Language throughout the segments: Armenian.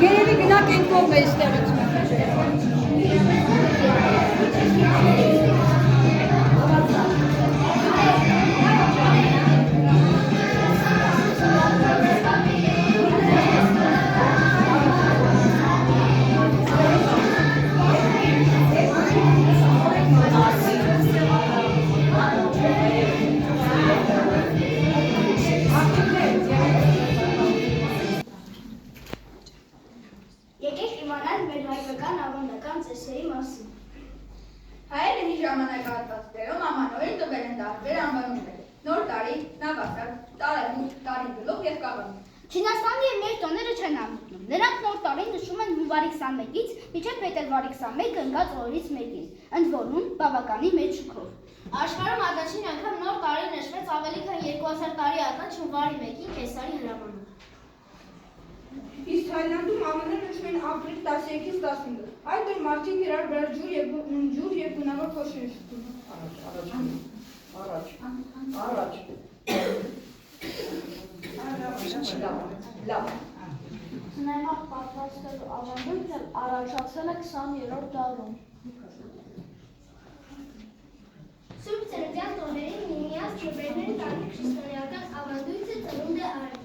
Երևի գնանք այն կողմը այստեղից։ Եկեք իմանալ մեր հայկական ավանդական ծեսերի մասին։ Հայերը մի ժամանակահատվածներում ամանորեն տվել են տարբեր անվանումներ՝ նոր տարի, նավաստակ, տարեմուտ, տարիգլուխ և կաղամուտ։ Չինաստանի և մեր տոները չեն ամուսնում։ Նրանք նոր տարին նշում են հունվարի 21-ից մինչև փետրվարի 21-ը ընկած օրերից մեկին, ընդ որում բավականի մեծ շքով։ Աշխարհում առաջին անգամ նոր տարի նշվեց ավելի քան 2000 տարի առաջ հունվարի 1-ին Կեսարի հրամանով։ Իսկ Թայլանդում ԱՄՆ-ը նշում են ապրիլ 13-ից 15։ Այդ օր մարդիկ իրար վրա ջուր և գունավոր փոշի են շփում։ Լավ։ Նայմակ պատրաստելու ավանդույթը առաջացել է 20-րդ դարում։ Սուրբ Ծննդյան տոներին միմյանց քեբերները տալի քրիստոնեական ավանդույթը ծնունդ է արել։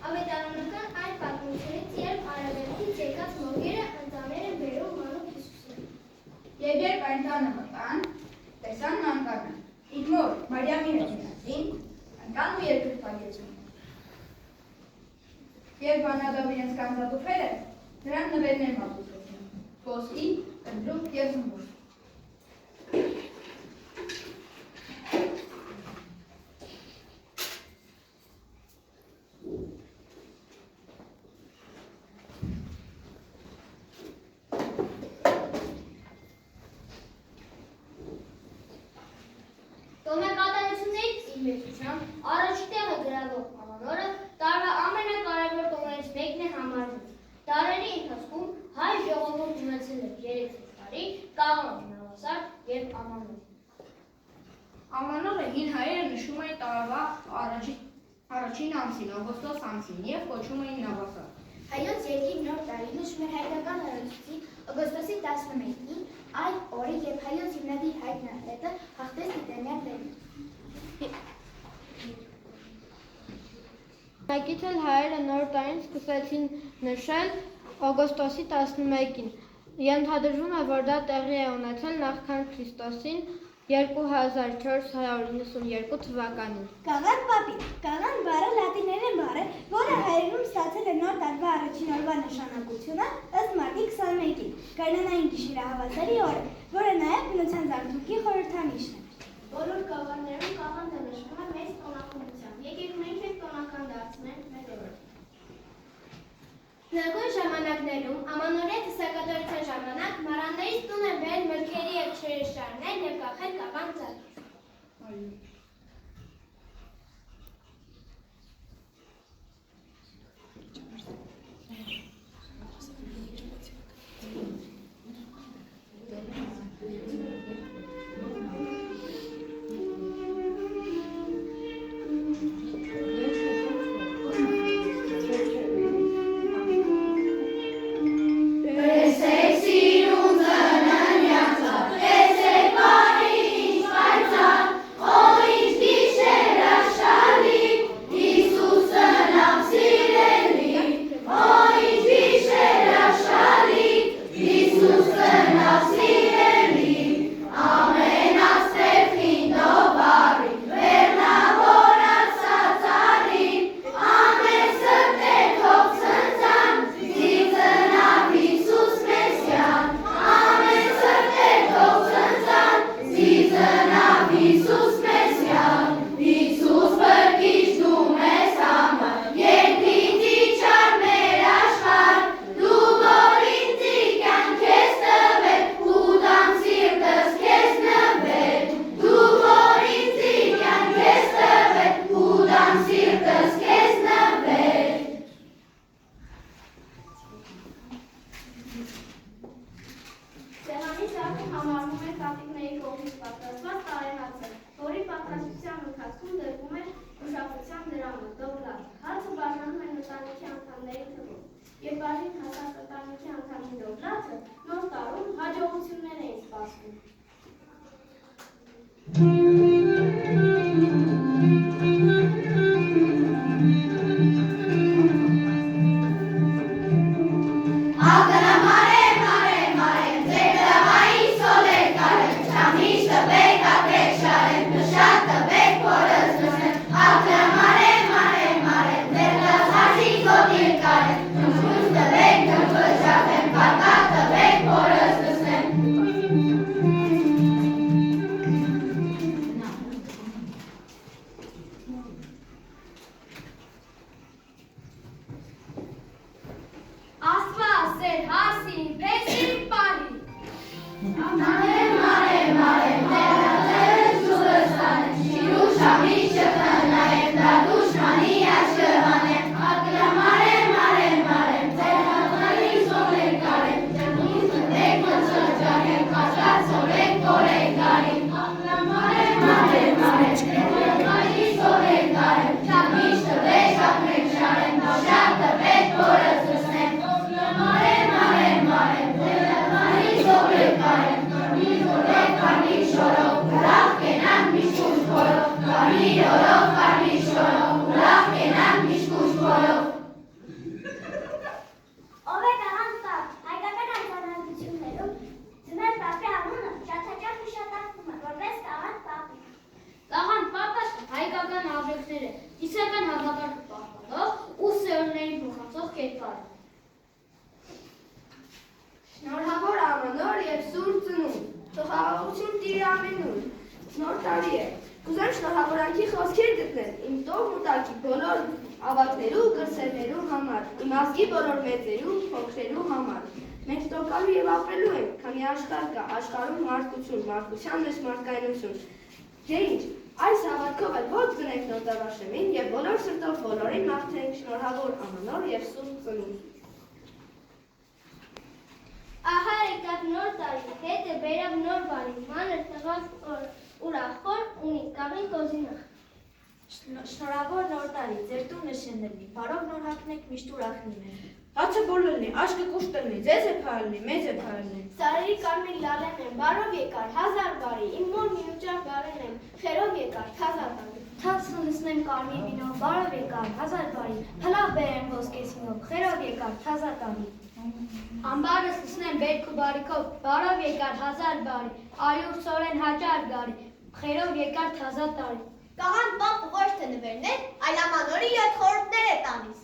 Ավետարանական այն պատմությունից, երբ արևելքից եկած մոգերը ընտաներ են բերում մանուկ Հիսուսին։ Եվ երբ այն տանը մտան, տեսան մանկանը, իր մոր Մարիամի հետ միասին, ընկան ու երկրպագեցին։ Երբ բանադով իրենց կանզատուփերը, նրան նվերներ մատուցեցին, ոսկի, կնդրուկ և զմբուր։ Տոնակատարություններից իր մեծությամբ առաջի տեղը գրավող ամանորը տարվա ամենակարևոր տոներից մեկն է համարվում։ Տարերի ընթացքում հայ ժողովուրդն ունեցել է 3 տարի՝ կաղամբ, նավասարդ և ամանոր։ Ամանորը հին հայերը նշում էին տարվա առաջին ամսին, օգոստոս ամսին և կոչում էին նավասարդ։ Հայոց երկիր նոր տարի նշում է հայկական հերոսի օգոստոսի 11-ին, այդ օրը, երբ հայոց հիմնադիր Հայկ Նահետը հաղթեց Տիտանյան լեռը։ Մեկ էլ հայերը նոր տարին սկսեցին նշել օգոստոսի 11-ին։ Ենթադրվում է, որ դա տեղի է ունեցել նախքան Քրիստոսին 2492 թվականին։ Կաղան պապի։ Կաղան բառը լատիներեն բառ է, որը հայերենում ստացել է նոր տարվա առաջին օրվա նշանակությունը ըստ մարտի 21-ին, գարնանային գիշերահավասարի օրը, որը նաև բնության զարթոնքի խորհրդանիշն է։ Բոլոր կաղաններում կաղանդը նշվում է մեծ տոնակությունությամբ։ Եկեք մենք էլ տոնական դարձնենք մեր օրը։ Նախորդ ժամանակներում ամանորյա ծիսակատարության ժամանակ մարաններից տուն է բերել մրգերի և չրերի շարներ և կախել կաղան ձագ։ Ո ասվում։ Շնորհավոր ամանոր և սուրբ ծնունդ, խաղաղություն տիրի ամենուր, նոր տարի է, կուզեմ շնորհավորանքի խոսքեր գտնել իմ տողն ու տակի բոլոր ավագներու, կրսերներու համար, իմ ազգի բոլոր մեծերու, փոքրերու համար։ Մենք տոկալու և ապրելու ենք, քանի աշխարհ կա, աշխարհում մարդկություն, մարդկության մեջ մարդկայնություն։ Դե ինչ, այս հավատքով էլ ո՞ց գնենք նոր տարվա շեմին և բոլոր սրտով բոլորին մաղթենք շնորհավոր ամանոր և սուրբ ծնունդ։ Ահա եկավ նոր տարի, հետը բերավ նոր բարի, մանր տղաց ուրախոր ունի, կաղին կոզինախ։ Շնորհավոր նոր տարի, ձեր տունը շեննի, բարով նոր հագնեք միշտ ուրախ լինեք։ Հացը բոլ լինի, աշկը կուշտ լինի, ձեզ է փայլնի, մեզ է փայլնի։ Սարերի կարմիր լալեն եմ, բարով եկար, հազար բարի, իմ մոր մինուճար բարեն եմ, խերով եկար, հազար բարի։ Թաց լսնեմ կարմիր վինով, բարով եկար, հազար բարի, հլավ բերեմ ոսկեսինով, խերով եկար, հազար տարի։ Ամբարս լսնեմ բերք ու բարիքով, բարով եկար, հազար բարի, արյուր սորեն հաճար գարի, խերով եկար, հազար տարի։ Կաղան պապ ոչ թե նվերներ, այլ ամանորի 7 խորհուրդներ է տալիս։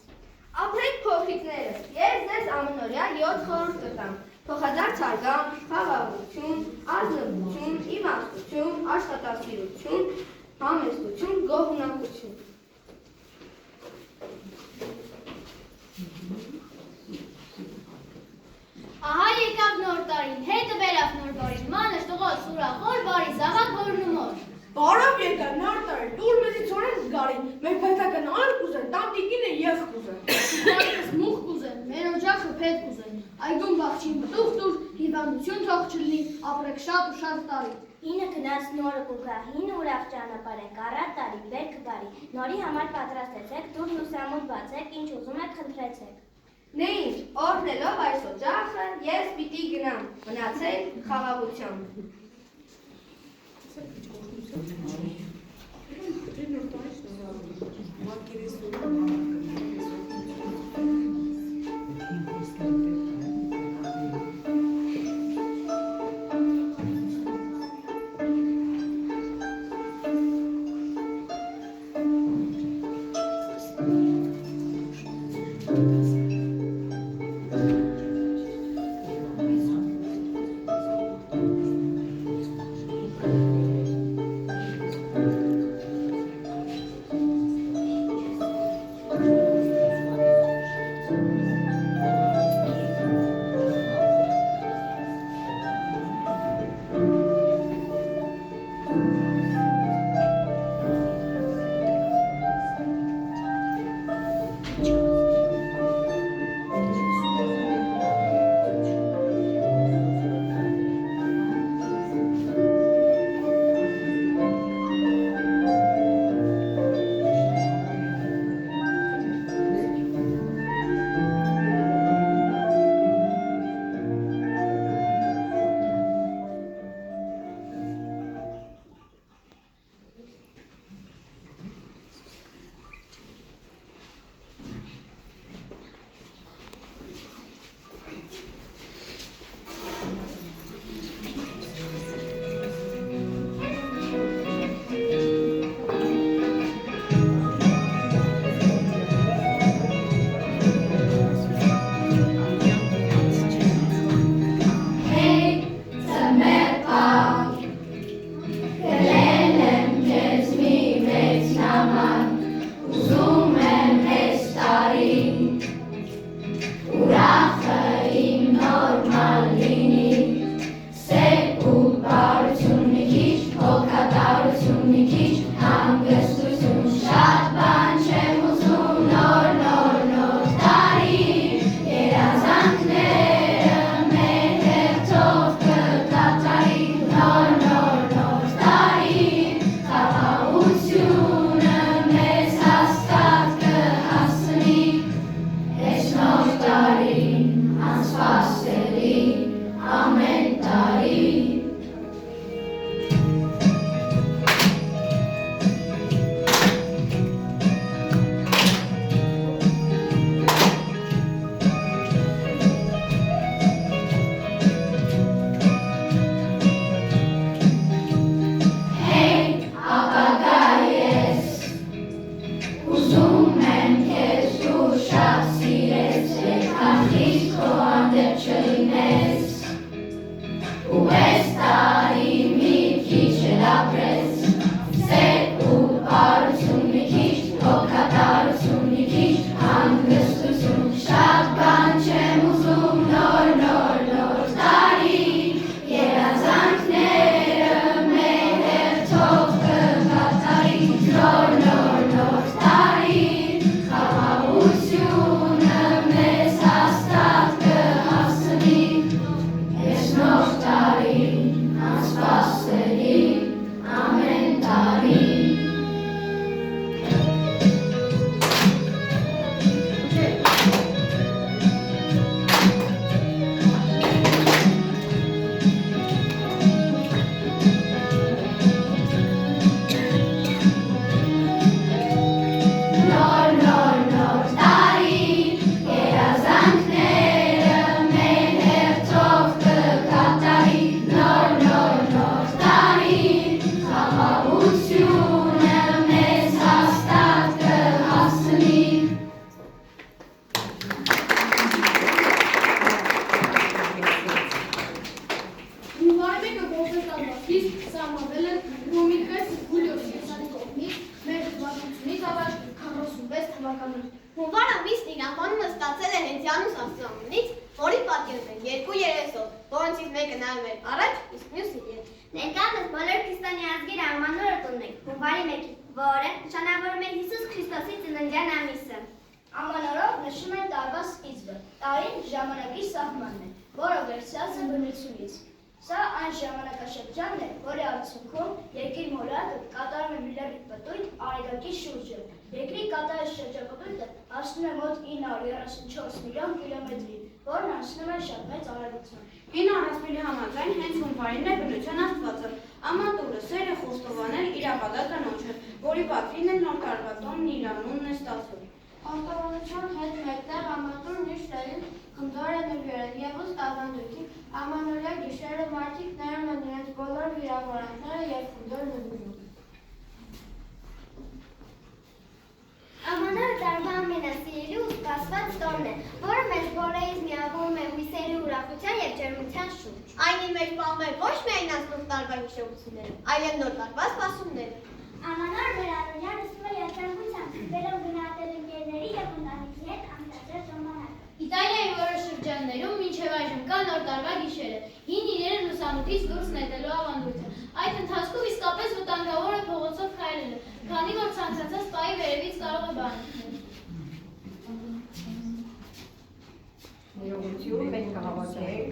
Ապրեք փոքրիկներս, ես ձեզ ամանորյա 7 խորհուրդ կտամ։ Փոխադարձ հարգանք, խաղաղություն, ազնվություն, իմաստություն, աշխատասիրություն, համեստություն, գոհունակություն։ Ահա եկավ նոր տարին, հետը բերավ նոր բարին, մանր տղոց ուրախոր, բարի զավակ հորնումոր։ Բարով եկար նոր տարի, դուր մեզի ծորեն զգարին, մեր փայտակը նալ կուզեն, տանտիկինը ես կուզեն։ Բարս մուխ կուզեն, մեր օջախը փետ կուզեն, այգում բաղչին բտուղ տուր, հիվանդություն թող չլինի, ապրեք շատ ու շատ տարի։ Հինը գնաց նորը կուգա, հինը ուրախ ճանապարհ ենք, առատ տարի, բերքը բարի, նորի համար պատրաստեցեք, դուրն ու սամոտ բացեք, ինչ ուզում եք խնդրեցեք։ Դե ինչ, օրհնելով այս օջախը, ես պիտի գնամ, մնացեք խաղաղությամբ։ անվանում։ Հունվար ամիսն իր անվանումը ստացել է հենց Յանուս Աստղամանից, որի պատկերում են երկու երեսով, որոնցից մեկը նայում էր առաջ, իսկ մյուսը ետ։ Ներկայումս բոլոր քրիստոնյա ազգերը անվանորը տոնում են հունվարի 1-ին, որը նշանավորում է Հիսուս Քրիստոսի ծննդյան ամիսը։ Ամանորով նշում են տարվա սկիզբը, տարին ժամանակի սահմանն է, որը վերցած է բնությունից։ Սա այն ժամանակաշրջանն է, որի արդյունքում երկրի մոլակը կատարում է միլիարդ պտույտ արեգակի շուրջը։ Երկրի կատարած շրջապտույտը հասնում է մոտ 934 միլիոն կիլոմետրի, որն անցնում է շատ մեծ արագությամբ։ Հին առասպելի համաձայն հենց հունվարին է բնության աստվածը։ Ամանտուրը սեր է խոստովանել իր ապագա կնոջը, որի պատվին էլ նոր տարվա տոնն իր անունն է ստացել։ Խոստովանության հետ մեկտեղ Ամանտուրն իր շտերին խնդոր է նվիրել և ըստ ավանդույթի ամանորյա գիշերը մարդիկ ներում են իրենց բոլոր վիրավորանքները և խնդոր նվիրում։ Ամանորը տարվա ամենասիրելի ու սպասված տոնն է, որը մեզ բոլորիս միավորում է հույսերի ուրախության և ջերմության շուրջ։ Այն իր մեջ պահում է ոչ միայն անցնող տարվա հիշողությունները, այլև նոր տարվա սպասումները։ Ամանորը մեր առօրյա նշվում է երջանկությամբ, վերով գնահատել ընկերների և ընտանիքի հետ ամսացրած ժամանակը։ Իտալիայի որոշ շրջաններում մինչև այժմ կա նոր տարվա գիշերը, հին իրերը լուսամուտից դուրս նետելու ավանդույթը։ Այդ ընթացքում իսկապես վտանգավոր է փողոցով քայլելը, քանի որ ցանկացած պահի վերևից կարող է բան լինել։ Ներողություն, մենք կհավատենք։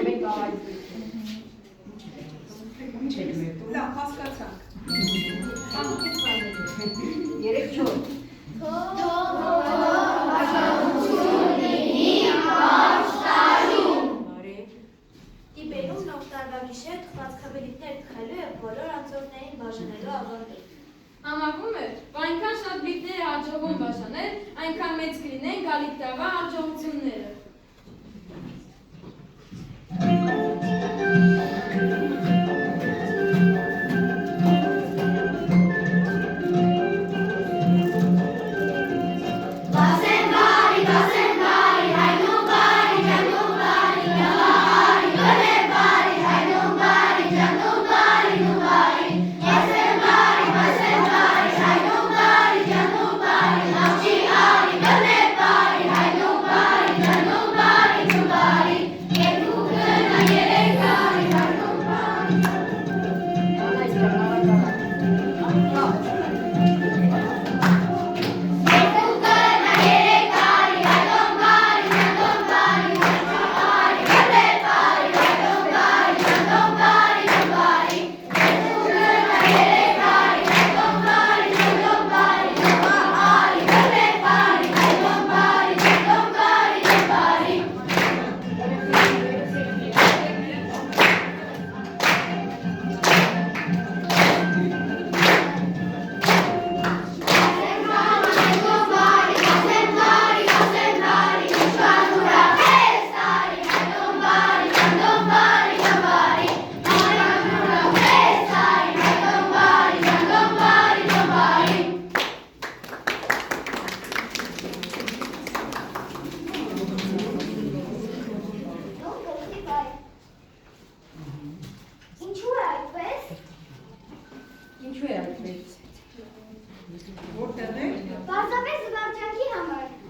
Մենք հավատենք։ Լավ, հասկացանք։ 3-4 Տիբերում նոր տարվա գիշեր թխվածքաբելիքներ թխելու և բոլոր անձողներին բաժանելու ավանդույթ։ Համարվում է, որ այնքան շատ բիթներ է հաջողվում բաժանել, այնքան մեծ կլինեն գալիք տարվա հաջողությունները։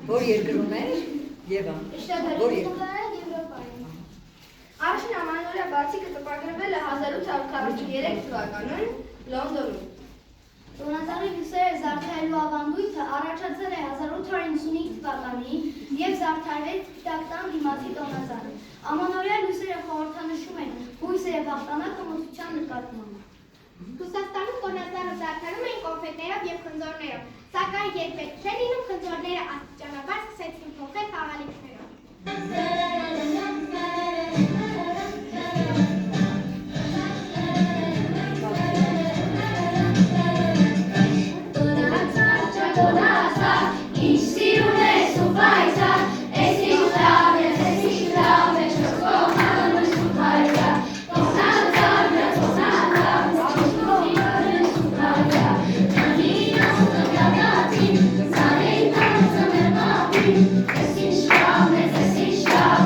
Որ երկրում էր Եվա։ Որ Առաջին ամանորյա բացիկը տպագրվել է 1843 թվականին Լոնդոնում։ Տոնատարի լույսերը զարդարելու ավանդույթը առաջացել է 1855 թվականին և զարդարվեց Սպիտակ դիմացի տոնածառը։ Ամանորյա լույսերը խորհրդանշում են հույսը և հաղթանակը մոծության նկատմամբ։ Ռուսաստանում տոնածառը զարդարում էին կոնֆետներով և խնձորներով, սակայն երբեք չէր լինում խնձորները աստիճանաբար սկսեցին փոխել խաղալիքներով։ Es ist schlau,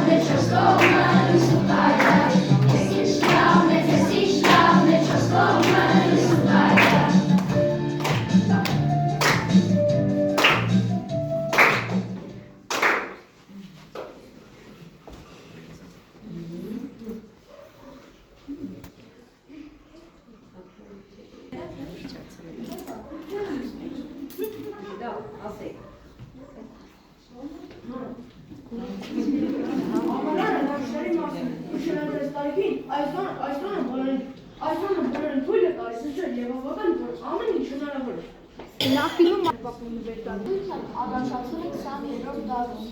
Նախինում ապապունի վերտադրության ադաշացել է 20-րդ դարում։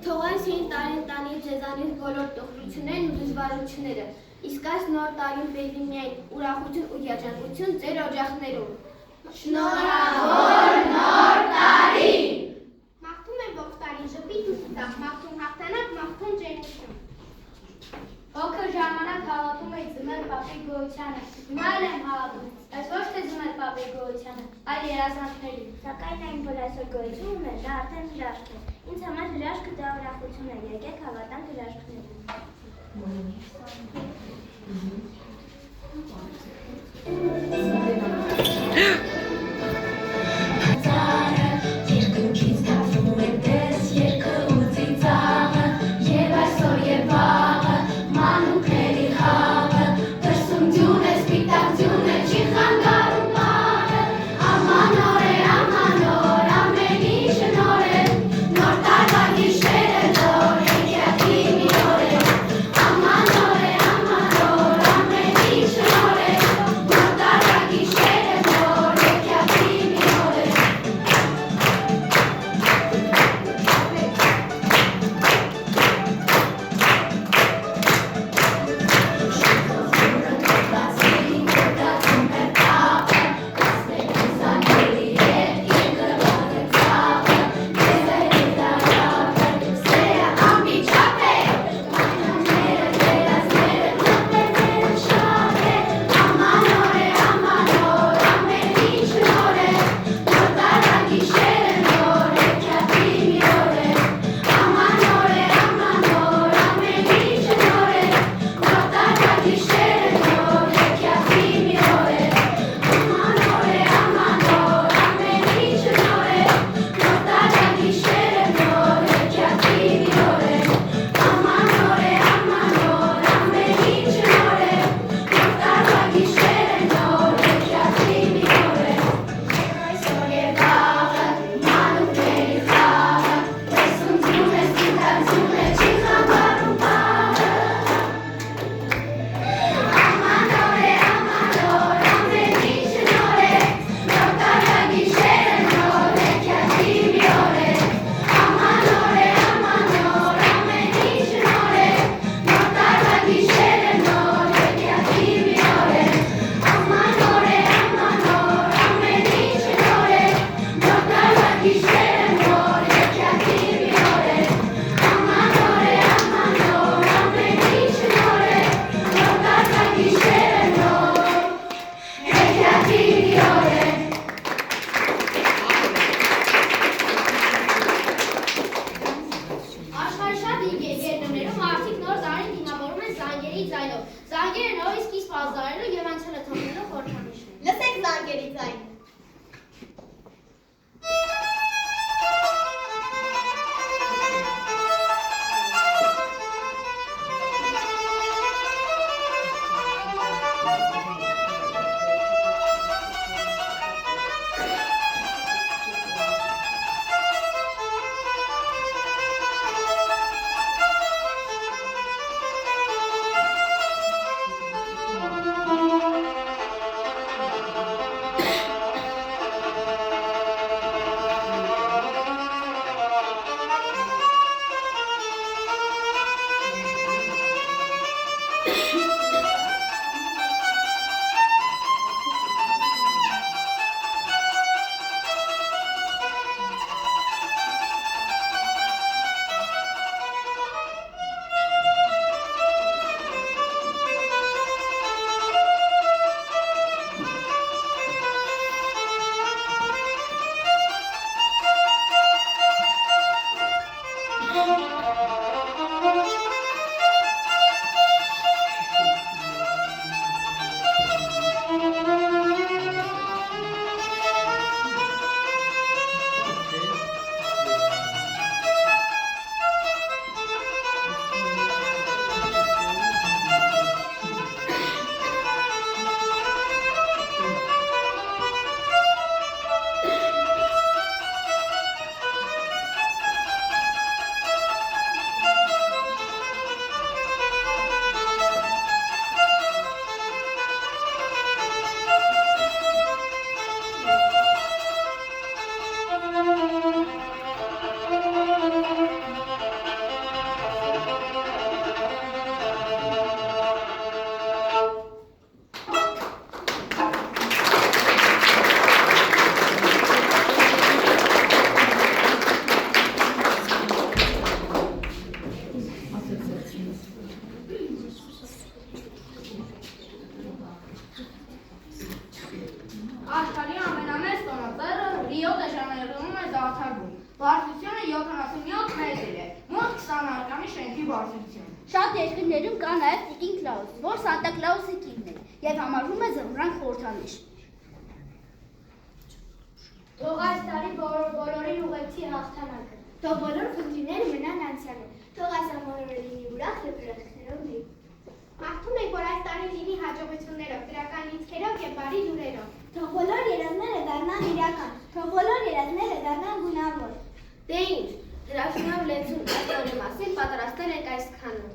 Թող այս հին տարին տանի ձեզանից բոլոր տխրություններն ու դժվարությունները, իսկ այս նոր տարին բերի միայն ուրախություն ու երջանկություն ձեր օջախներում։ Շնորհավոր նոր տարի։ Մաղթում եմ ողջ տարի ժպիտ ու սուտակ, մաղթում հաղթանակ, մաղթում ջերմություն։ Փոքր ժամանակ հավատում էի Ձմեռ պապի գոյությանը, հիմա էլ եմ հավատում, բայց ոչ թե Ձմեռ պապի գոյությանը, այլ երազանքների։ Սակայն այն, որ այսօր գոյություն ուներ, դա արդեն հրաշք է։ Ինձ համար հրաշքը դա ուրախություն է, եկեք հավատանք հրաշքներին։ Նոր կատարվում։ Բարձրությունը 77 մետր է, մոտ 20 արկանի շենքի բարձրություն։ Շատ երկրներում կա նաև Տիկին Կլաուս, որ Սանտա Կլաուսի կինն է և համարվում է զմռան խորհրդանիշ։ Թող այս տարի բոլորին ուղեկցի հաղթանակը։ Թող բոլոր խնդիրները մնան անցյալում, թող այս ամառը լինի ուրախ և ուրախներով լի։ Մաղթում ենք, որ այս տարին լինի հաջողություններով, դրական լիցքերով և բարի լուրերով։ Թող բոլոր երազները դառնան իրական, թող բոլոր երազները դառնան գունավոր։ Դե ինչ, հրաշքնավ լեցուն այս օրի մասին պատրաստել ենք այսքանը։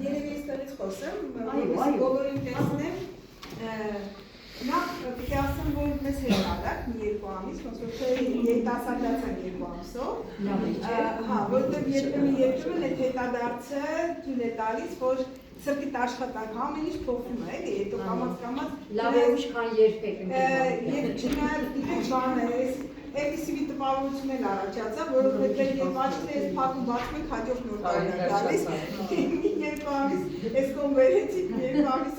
Երևի այստեղից խոսեմ, որպես բոլորին տեսնեմ, նախ պիտի ասեմ, որ մեզ հետ արակ մի երկու ամիս, ոնց որ թե երիտասարդացան երկու ամսով, որտեղ երբեմն այդ հետադարձը թույլ է տալիս, որ սրտիդ աշխատանք ամեն ինչ փոխվում է, էլի, հետո կամաց լավ է ուշքան երբեք եւ չնայած դիպեջ բաներ, Էպիսի մի տպավորություն էլ առաջացավ, որովհետև երբ աչքերը ես փակում բացում եք հաջորդ նոր տարին է գալիս, մի երկու ամիս ես կոնվերեցի, մի երկու ամիս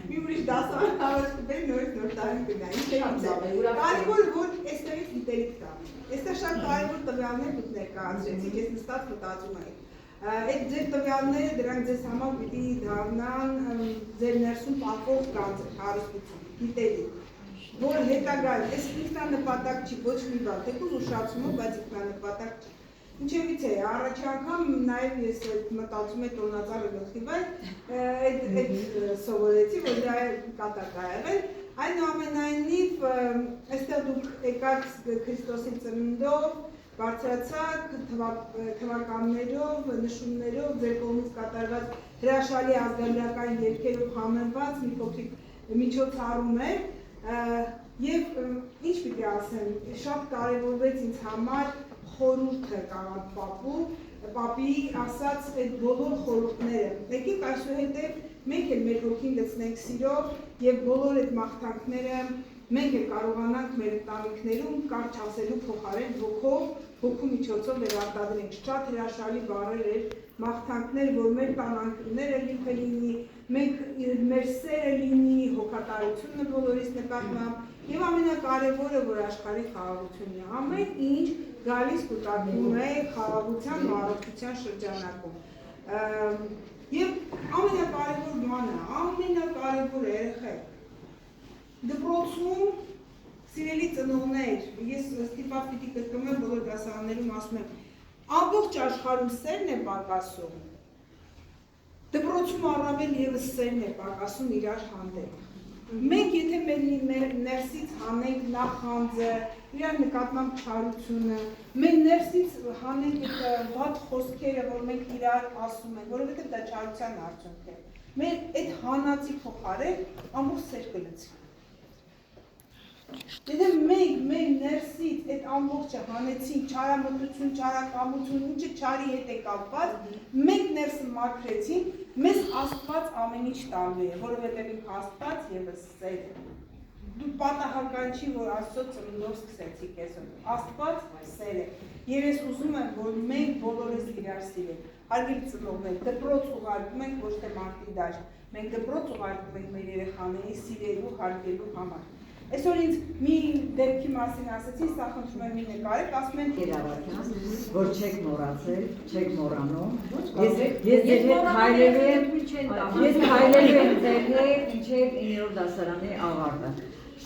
մի ուրիշ դասարան հավաս կբեր նոր տարին կգնա։ Կարևորը որ այստեղից դիտելիք կա։ Այստեղ շատ կարևոր տվյալներ դուք ներկայացրեցիք, ես նստած մտածում եմ։ Այդ ձեր տվյալները դրանք ձեզ համար պիտի դառնան ձեր ներսում պատվող գանձ, հարստություն, դիտելիք։ Որ հետագայում, այս ինքնանպատակ չի, ոչ մի բան, թեկուզ ուշացումով, բայց ինքնանպատակ չի։ Ինչևից է, առաջ անգամ նաև ես մտածում եմ տոնածառը գլխի վայր, այդ սովորեցի, որ դա կատակ ա եղել, այնուամենայնիվ, այստեղ դուք եկաք Քրիստոսի ծննդով, բարձրացաք թվականներով, նշումներով, ձեր կողմից կատարված հրաշալի ազգագրական երգերով համեմված մի փոքրիկ միջոցառում էր, և ինչ պիտի ասեմ, շատ կարևորվեց ինձ համար խորհուրդը կանանց պապի ասած այդ բոլոր խորհուրդները։ Եկեք այսուհետև մենք էլ մեր հոգին լցնենք սիրով և բոլոր այդ մաղթանքները մենք էլ կարողանանք մեր ընտանիքներում կարճ ասելու փոխարեն հոգու միջոցով վերարտադրենք։ Շատ հրաշալի բառեր էր, մաղթանքներ, որ մեր տանանքները լիքը լինի, մեր սերը լինի, հոգատարությունը բոլորիս նկատմամբ և ամենակարևորը, որ աշխարհի խաղաղությունն է։ Ամեն ինչ գալիս կուտակվում է խաղաղության ու առողջության շրջանակում։ Եվ ամենակարևոր բանը, ամենակարևորը երեխեք, դպրոցում սիրելի ծնողներ, ես ստիպված պիտի կրկնեմ բոլոր դասարաններում ասում եմ, ամբողջ աշխարհում սերն է պակասում, դպրոցում առավել ևս սերն է պակասում իրար հանդեպ։ Մենք եթե մեր ներսից հանենք նախանձը, իրար նկատմամբ չարությունը, մեր ներսից հանենք այդ վատ խոսքերը, որ մենք իրար ասում ենք, որովհետև դա չարության արդյունք է։ Մեր այդ հանածի փոխարեն ամբողջ սեր կլցի։ Եթե մենք մեր ներսից այդ ամբողջը հանեցինք չարամտություն, չարակամություն, ինչը չարի հետ է կապված, մենք ներսը մաքրեցինք, մեզ Աստված ամեն ինչ տալու է, որովհետև ինքը Աստված ևս սեր է։ Դու պատահական չի, որ Աստծո ծննդով սկսեցի քեզ, Աստված սեր է։ Եվ ես ուզում եմ, որ մենք բոլորս իրար սիրենք։ Հարգելի ծնողներ, դպրոց ուղարկում ենք ոչ թե մարտի դաշտ, մենք դպրոց ուղարկում ենք մեր երեխաներին սիրելու, հարգելու համար։ Այսօր ինձ մի դեպքի մասին ասեցին, սա խնդրում եմ մի նկարեք, ասում են Երավարյան, որ չեք մոռացել, չեք մոռանում։ Ես ձեր հետ քայլելու եմ ձեր հետ մինչև 9-րդ դասարանի ավարտը։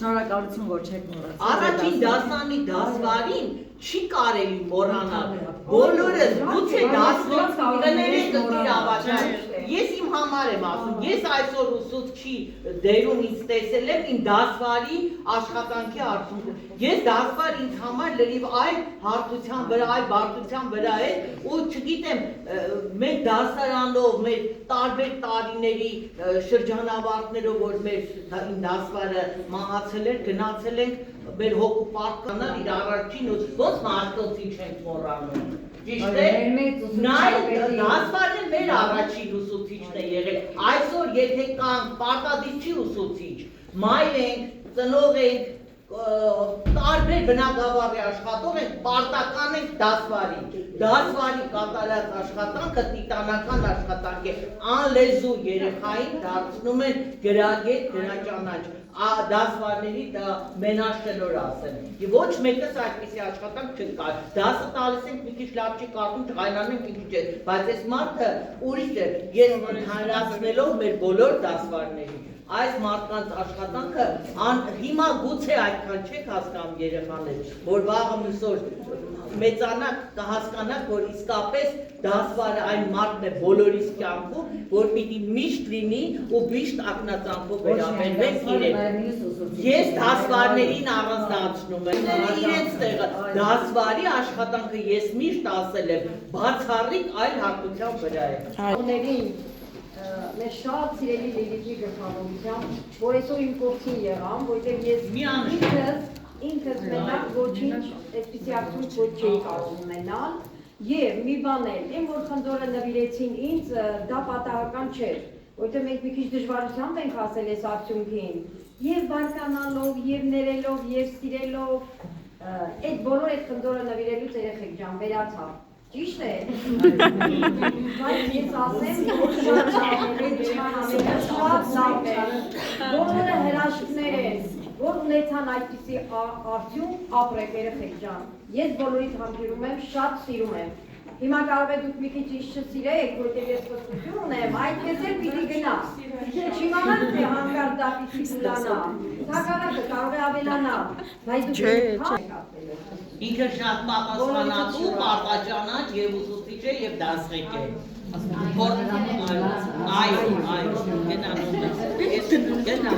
Շնորհակալություն, որ չեք մոռացել։ Առաջին դասարանի դասվարին չի կարելի մոռանալ։ Բոլորս գուցե դասվարից կներեք դիր ավարտան։ Ես իմ համար եմ ասում, ես այսօր ուսուցչի դերում ինձ տեսել եմ իմ դասվարի աշխատանքի արդյունքը։ Ես դասվար ինձ համար լրիվ այլ հարթության վրա, այլ բարդության վրա է ու չգիտեմ, մեր դասարանով, մեր տարբեր տարիների շրջանավարտներով, որ մեր դասվարը մահացել էր, գնացել ենք մեր հոգու պարտկանալ իր առաջին ոնց մարդոցի չենք մոռանում։ ճիշտ է։ Դասվարն մեր առաջին ուսուցիչն է եղել։ Այսօր եթե կան պարտադիր չի ուսուցիչ, մայր ենք, ծնող ենք, տարբեր բնակավարի աշխատող ենք, պարտական ենք դասվարի կատարած աշխատանքը տիտանական աշխատանք է, անլեզու երեխային դարձնում են գրագետ, գրաճանաչ, դասվարների դա մենաշնոր ասեն, և ոչ մեկս այդպիսի աշխատանք չկա, դասը տալիս ենք մի քիչ լավ չի կարդում, չղայնանում ենք մի քիչ է, բայց այս մարդը ուրիշ է, ես ընդհանրացնելով մեր բոլոր դասվարներին, այս մարդկանց աշխատանքը հիմա գուցե այդքան չեք հասկանում երեխաներ, որ վաղը մյուսօր մեծանաք կհասկանաք, որ իսկապես դասվարը այն մարդն է բոլորիս կյանքում, որ պիտի միշտ լինի ու միշտ ակնածանքով վերաբերվենք իրեն։ Ես դասվարներին առանձնացնում եմ իրենց տեղը, դասվարի աշխատանքը ես միշտ ասել եմ, բացառիկ այլ հատկության վրա է։ Մեր շատ սիրելի Լիլիթի գլխավորությամբ, որ այսօր իմ կողքին եղամ, որտեղ ես ինքս մենակ ոչինչ այսպիսի արդյունք ոչ չէի կարող ունենալ, եւ մի բան էլ, այն որ խնդորը նվիրեցին ինձ, դա պատահական չէր, որտեղ մենք մի քիչ դժվարությամբ ենք հասել այս արդյունքին, եւ բարկանալով, եւ ներելով, եւ սիրելով, այդ բոլոր այդ խնդորը նվիրելուց երեխեք ջան, վերացավ։ Ճիշտ է, բայց ես ասեմ, որ շատ լավ է, բոլորը հրաշքներ են, որ ունեցան այդպիսի արդյունք ապրեք երեխեք ջան, ես բոլորից համբերում եմ, շատ սիրում եմ, հիմա կարող է դուք մի քիչ ինձ չսիրեք, որտեղ ես կրթություն ունեմ, այդպես էլ պիտի գնա, չիմանաք թե հանկարծ դա պիտի կուլանա, հակառակը կարող է ավելանա, բայց դուք ինքը շատ պատասխանատու, պարտաճանաչ և ուսուցիչ է և դասղեկ է։ Այո, գնանում ես, գնա